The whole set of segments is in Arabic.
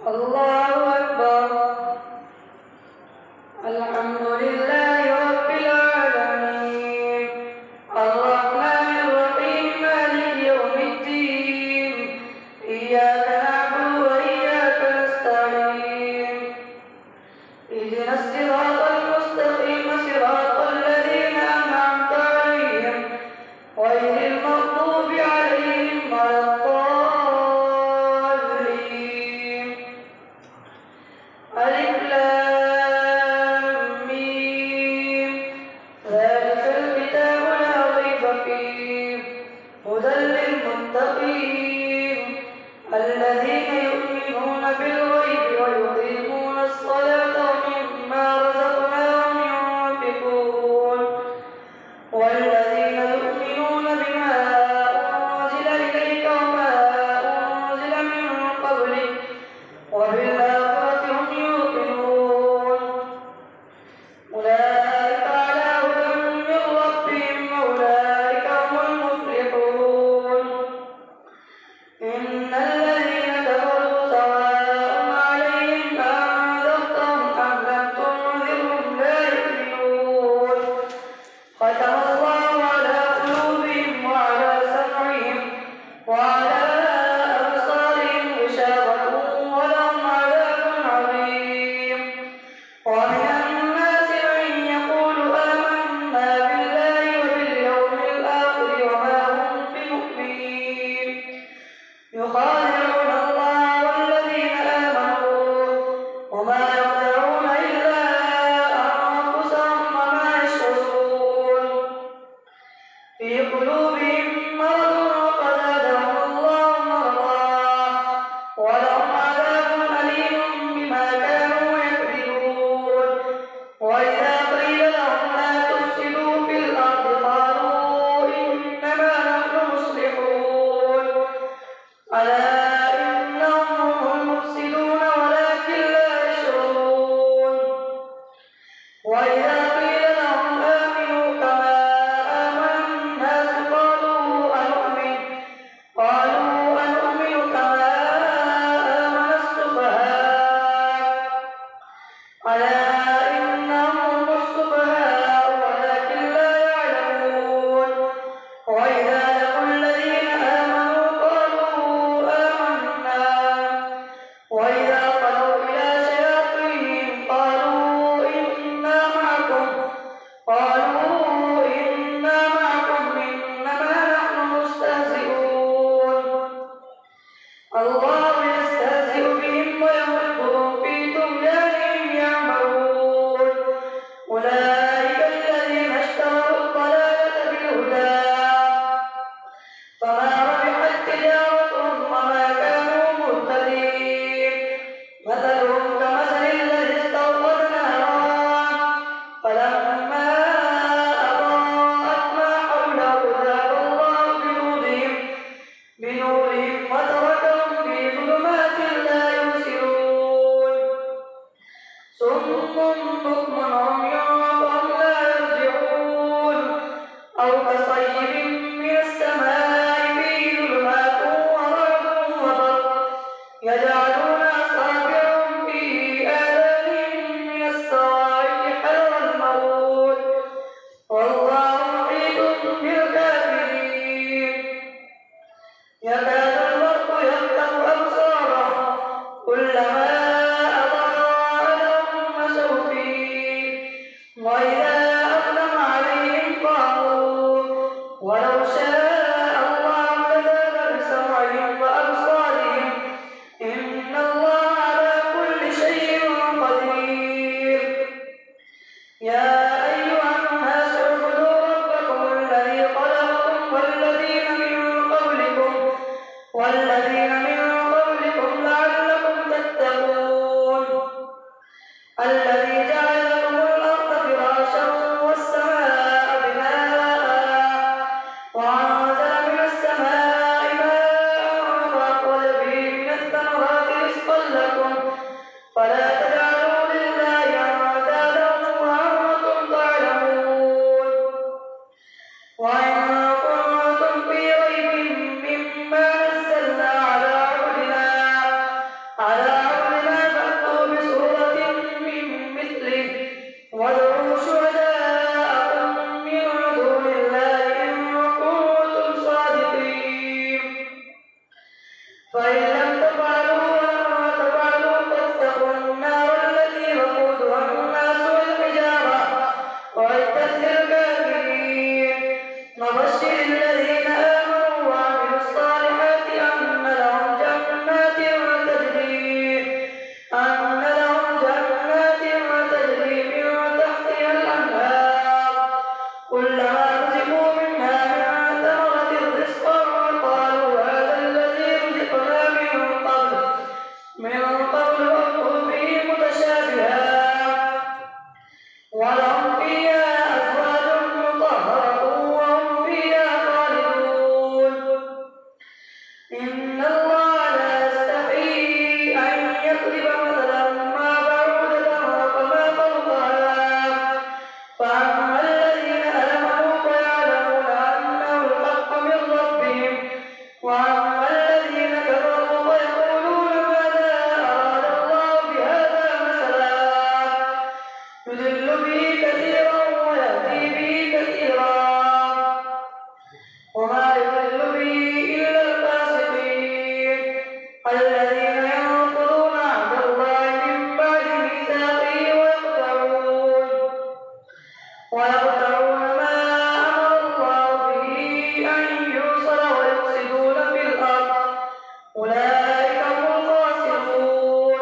الله أكبر. الحمد لله رب العالمين الرحمن الرحيم مالك يوم الدين إياك نعبد وإياك نستعين اهدنا الصراط المستقيم صراط الذين أنعمت عليهم غير المغضوب عليهم ولا الضالين. ألف لام ميم ذلك الكتاب لا ريب فيه هدى للمتقين الذين يؤمنون بالغيب ويقيمون الصلاة ومما رزقناهم ينفقون والذين يؤمنون بما أنزل إليك وما أنزل من قبلك وبالآخرة هم يوقنون أولئك على هدى من ربهم وأولئك هم المفلحون. إن الذين كفروا سواء عليهم أأنذرتهم أم لم تنذرهم لا يؤمنون ختم الله على قلوبهم وعلى سمعهم وعلى أبصارهم غشاوة ولهم عذاب عظيم. ومن الناس من يقول آمنا بالله وباليوم الآخر وما هم بمؤمنين يخادعون الله والذين آمنوا وما يخدعون إلا أنفسهم وما يشعرون. في قلوبهم مرض فزادهم الله مرضا ولهم عذاب أليم بما كانوا يكذبون. وإذا قيل لهم لا تفسدوا في الأرض قالوا إنما نحن مصلحون ألا إنهم هم المفسدون ولكن لا يشعرون. وإذا قيل لهم آمنوا كما آمن الناس قالوا أنؤمن كما آمن السفهاء ألا إنهم هم السفهاء ولكن لا يعلمون. وإذا لقوا الذين آمنوا قالوا آمنا وإذا خلوا إلى شياطينهم قالوا إنا معكم إنما نحن مستهزئون. الله يستهزئ بهم ويمدهم في طغيانهم يعمهون. أولئك الذين اشتروا الضلالة بالهدى فما ربحت تجارتهم وما كانوا مهتدين. مثلهم كمثل الذي استوقد نارا فلما أضاءت ما حوله ذهب الله بنورهم وتركهم في ظلمات لا يبصرون. صم بكم عمي فهم لا يرجعون أو كصيب من السماء فيه ظلمات ورعد وبرق يجعلون أصابعهم في آذانهم من الصواعق حذر الموت والله محيط بالكافرين. يكاد البرق يخطف أبصارهم كلما أضاء لهم مشوا فيه وإذا أظلم عليهم قاموا ولو شاء الله لذهب بسمعهم وأبصارهم إن تفعلوا وما تفعلوا فاتقوا النار التي وقودها الناس والحجارة أعدت للكافرين وبشر الذين آمنوا وعملوا الصالحات أن لهم جنات تجري من تحتها الأنهار كلما رزقوا منها من ثمرة رزقا وقالوا هذا الذي رزقنا من قبل وأتوا به متشابها ولهم فيها أزواج مطهرة وهم فيها خالدون إن الله لا يستحيي أن يضرب مثلا ما بعوضة فما فوقها فأما الذين آمنوا فيعلمون أنه الحق من ربهم وأما الذين كفروا فيقولون ماذا أراد الله بهذا مثلا يضل به كثيرا ويهدي به كثيرا وما يضل به إلا الفاسقين الذين ينقضون عهد الله من بعد ميثاقه ويقطعون ما أمر الله به أن يوصل ويفسدون في الأرض أولئك هم الخاسرون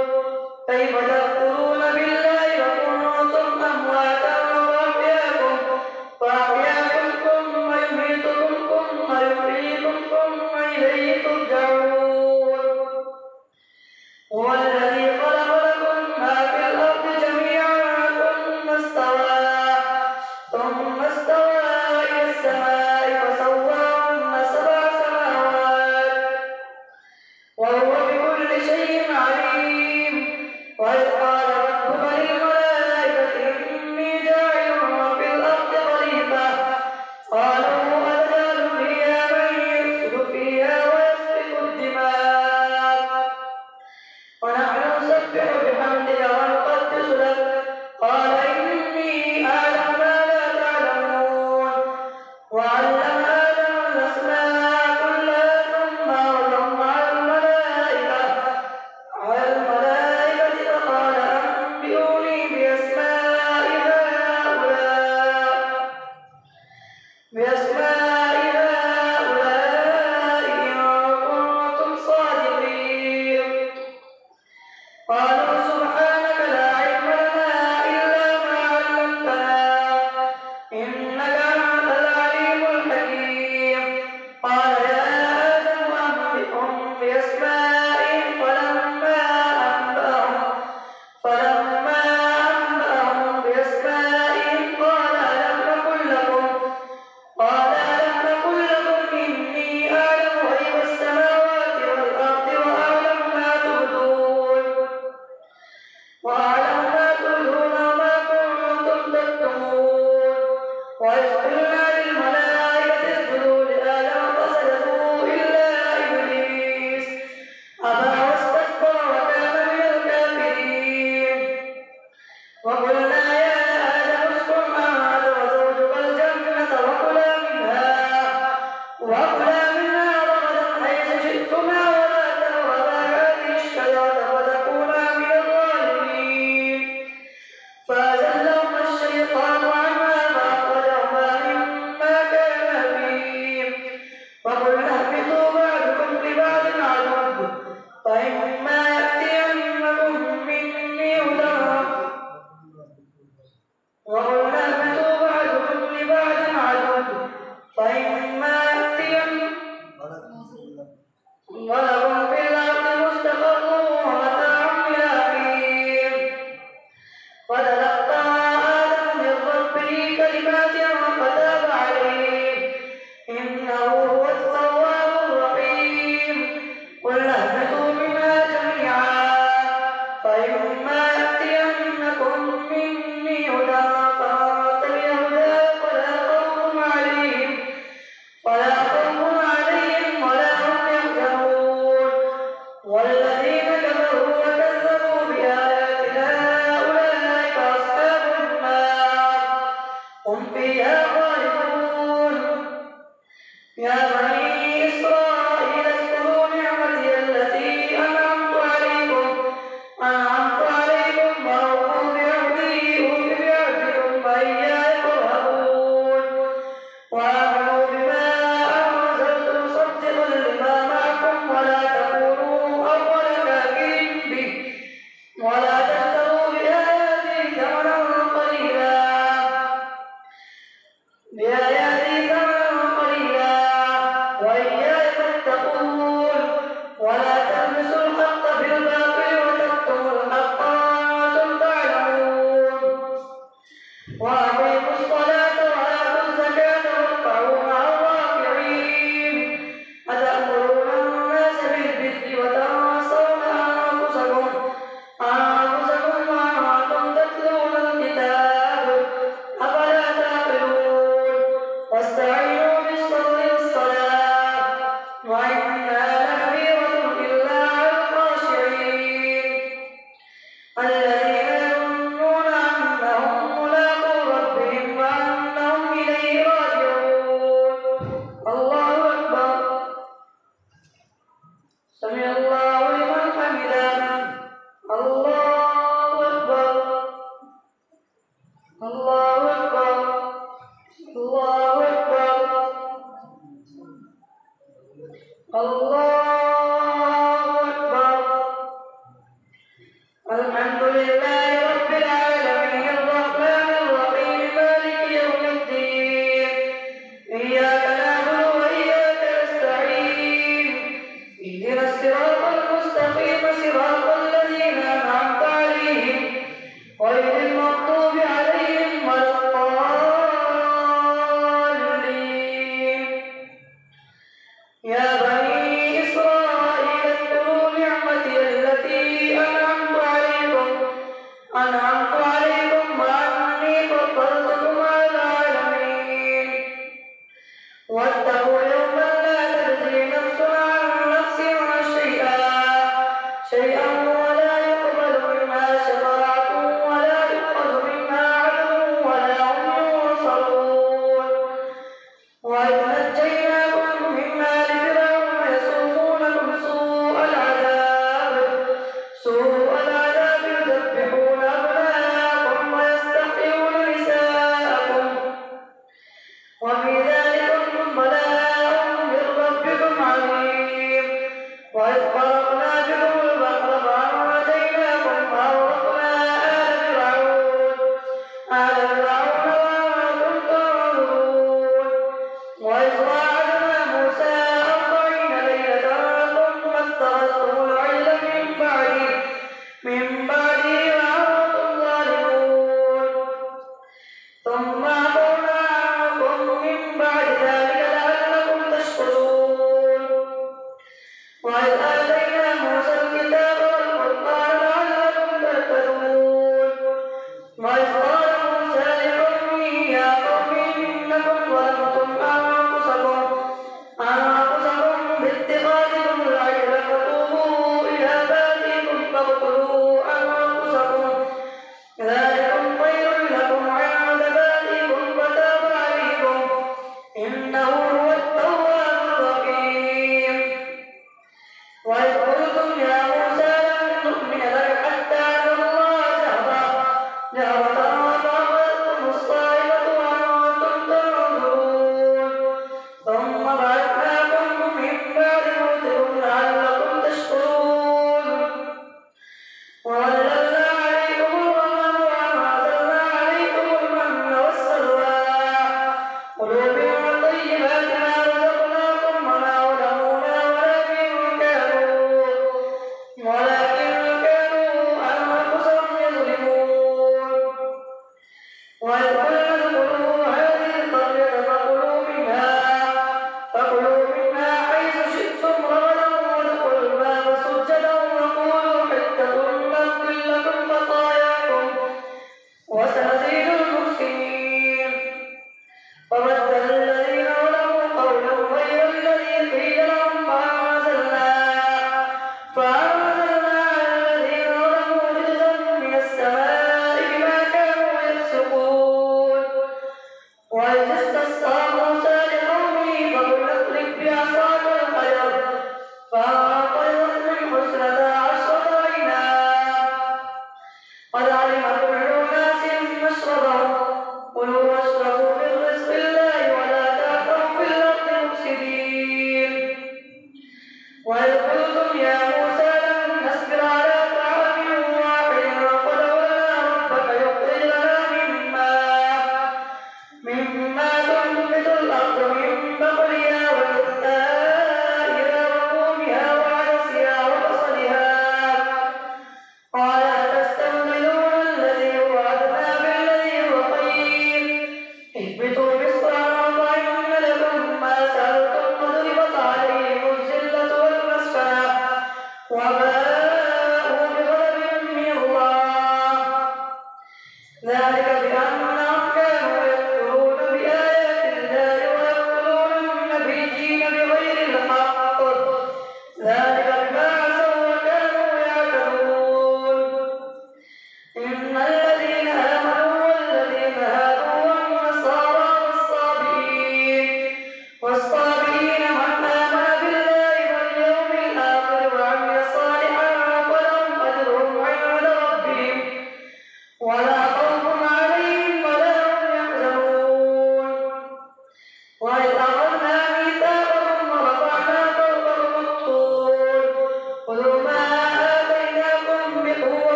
كيف تكفرون بالله وكنتم أمواتا فأحياكم ثم يميتكم ثم يحييكم ثم إليه ترجعون هو الذي خلق لكم ما في الأرض جميعا ثم استوى إلى السماء فسواهن 7 سماوات وهو بكل شيء عليم وإذ قال ربك للملائكة إني جاعل في الأرض خليفة قالوا أتجعل فيها من يفسد فيها ويسفك الدماء ونحن نسبح بحمدك ونقدس لك قال إني أعلم ما لا تعلمون وعلم آدم الأسماء كلها ثم عرضهم على الملائكة فقال أنبئوني بأسماء هؤلاء إن كنتم صادقين قالوا سبحانك لا علم لنا إلا ما علمتنا إنك أنت العليم الحكيم قال يا آدم أنبئهم بأسمائهم فلما أنبأهم بأسمائهم قال ألم نقل لكم إني أعلم غيب السماوات والأرض وأعلم ما تبدون وما كنتم تكتمون وإذ قلنا للملائكة اسجدوا لآدم فسجدوا إلا إبليس أبى واستكبر وكان من الكافرين وقلنا يا آدم اسكن أنت وزوجك الجنة وكلا منها رغدا حيث شئتما ولا تقربا هذه الشجرة فتكونا من الظالمين فأزلهما الشيطان عنها فأخرجهما مما كانا فيه وقلنا اهبطوا بعضكم لبعض عدو فإما يأتينكم مني هدى ولهم في الأرض مستقر ومتاع إلى حين فتلقى آدم من ربه كلمات فتاب عليه إنه هو التواب الرحيم قل اهبطوا منها جميعا فإما يأتينكم مني هدى فمن تبع هداي فلا خوف عليهم ولا هم يحزنون والذين كفروا وكذبوا بآياتنا أولئك أصحاب النار هم فيها خالدون يا بني إسرائيل اذكروا نعمتي التي أنعمت شيئا ولا يقبل منها شفاعة ولا يؤخذ منها عدل ولا هم ينصرون وإذ نجيناكم من آل فرعون يسومونكم سوء العذاب يذبحون أبناءكم ويستحيون نساءكم وفي ذلكم بلاء من ربكم عظيم وإذ فرقنا بكم البحر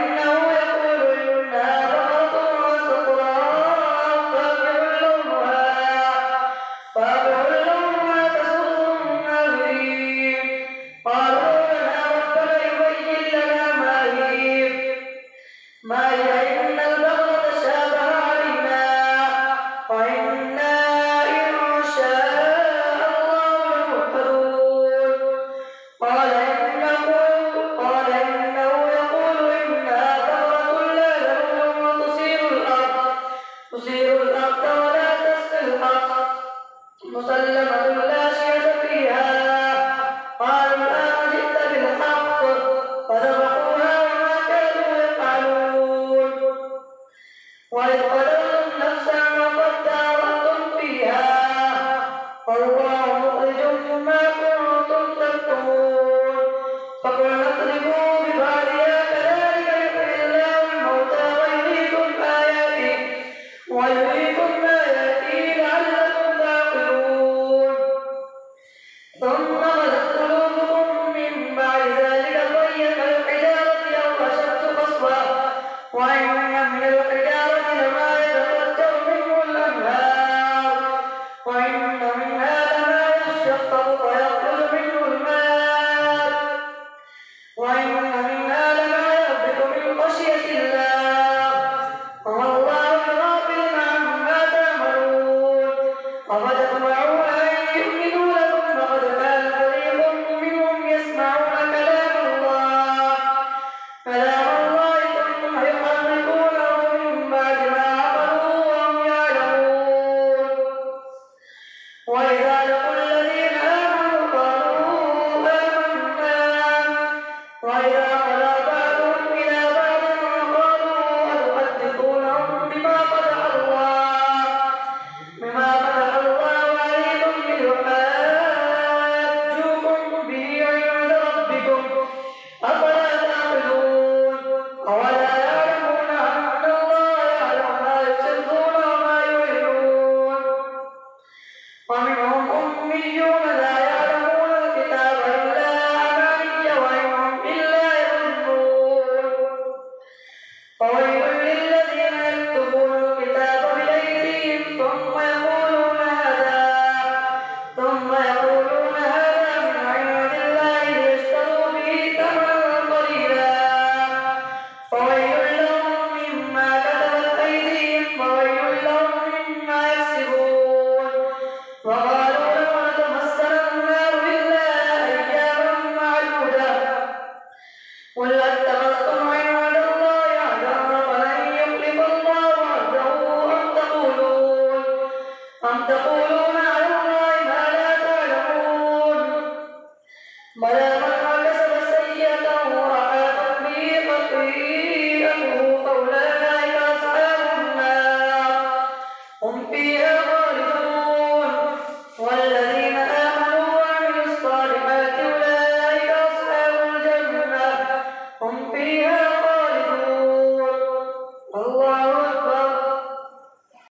وإنه يقول إنها بقرة صفراء فاقع لونها تسر الناظرين قالوا لنا ربنا يبين لنا ما هي إن البقرة تشابه علينا وإنا إن شاء الله لمهتدون قال إنه يقول إنها بقرة لا ذلول تثير الأرض ولا تسقي الحرث مسلمة لا شية فيها قالوا الآن جئت بالحق فذبحوها وما كانوا يفعلون وإذ قتلتم نفسا فادارأتم فيها والله مخرج ما كنتم تكتمون فقلنا اضربوا ببعضها كذلك يحيي الله الموتى ويريكم آياته لعلكم تعقلون ثم بدت قلوبكم من بعد ذلك فهي كالحجارة أو أشد قسوة وإن من الحجارة لما يتفجر منه الأنهار وإن منها لما يشقق فيخرج منه الماء وإن منها لما يهبط من خشية الله وما الله بغافل عما تعملون أفتطمعون أن يؤمنوا لكم فقد كان فريق منهم يسمعون كلام الله ثم يحرفونه من بعد ما عقلوه وهم يعلمون وإذا لقوا الذين آمنوا قالوا آمنا وإذا خلا بعضهم إلى بعض قالوا أتحدثونهم بما فتح الله عليكم ليحاجوكم به عند ربكم أفلا تعقلون أولا يعلمون أن الله يعلم ما يسرون وما يعلنون ومنهم أميون لا يعلمون الكتاب إلا أماني وإن هم إلا يظنون فويل للذين يكتبون الكتاب بأيديهم ثم يقولون هذا من عند الله ليشتروا به ثمنا قليلا فويل